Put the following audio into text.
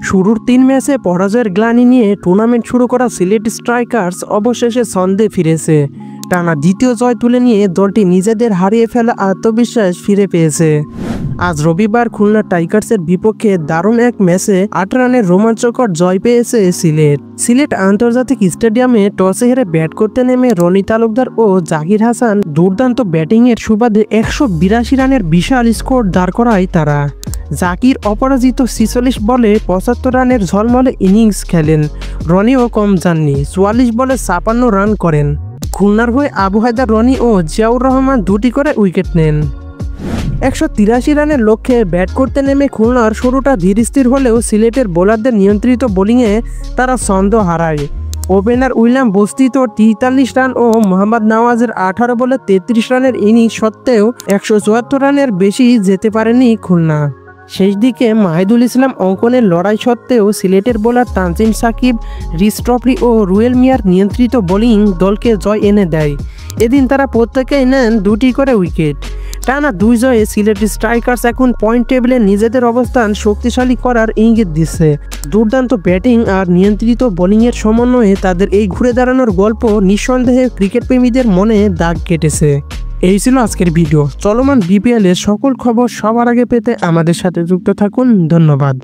শুরুর 3 ম্যাচে পরাজয়ের গ্লানি নিয়ে টুর্নামেন্ট শুরু করা সিলেট স্ট্রাইকার্স অবশেষে ছন্দে ফিরেছে। টানা দ্বিতীয় জয় তুলে নিয়ে দলটি নিজেদের হারিয়ে ফেলা আত্মবিশ্বাস ফিরে পেয়েছে। আজ রবিবার খুলনা টাইগার্সের বিপক্ষে দারুণ এক ম্যাচে 8 রানের রোমাঞ্চকর জয় পেয়েছে সিলেট আন্তর্জাতিক স্টেডিয়ামে টসে হেরে ব্যাট করতে নেমে রনি তালুকদার ও জাকির হাসান দুর্দান্ত ব্যাটিংয়ের সুবাদে 182 রানের বিশাল স্কোর দাঁড় করায় তারা। জাকির অপরাজিত 46 বলে 75 রানের ঝলমলে ইনিংস খেলেন। রনিও কম যাননি, 44 বলে 56 রান করেন। খুলনার হয়ে আবু হায়দার রনি ও জিয়াউর রহমান দুটি করে উইকেট নেন। 183 রানের লক্ষ্যে ব্যাট করতে নেমে খুলনার শুরুটা ধীরস্থির হলেও সিলেটের বোলারদের নিয়ন্ত্রিত বোলিংয়ে তারা ছন্দ হারায়। ওপেনার উইলিয়াম বস্তি তো 43 রান ও মোহাম্মদ নওয়াজের 18 বলে 33 রানের ইনিংস সত্ত্বেও 174 রানের বেশি যেতে পারেনি খুলনা। শেষ দিকে মাহিদুল ইসলাম অঙ্কনের লড়াই সত্ত্বেও সিলেটের বোলার তানজিম সাকিব, রিস ট্রফি ও রুয়েল মিয়ার নিয়ন্ত্রিত বোলিং দলকে জয় এনে দেয়। এদিন তারা প্রত্যেকেই নেন 2টি করে উইকেট। টানা 2 জয়ে সিলেট স্ট্রাইকার্স এখন পয়েন্ট টেবিলে নিজেদের অবস্থান শক্তিশালী করার ইঙ্গিত দিচ্ছে। দুর্দান্ত ব্যাটিং আর নিয়ন্ত্রিত বোলিংয়ের সমন্বয়ে তাদের এই ঘুরে দাঁড়ানোর গল্প নিঃসন্দেহে ক্রিকেট প্রেমীদের মনে দাগ কেটেছে। এই ছিল আজকের ভিডিও। চলমান বিপিএল এর সকল খবর সবার আগে পেতে আমাদের সাথে যুক্ত থাকুন। ধন্যবাদ।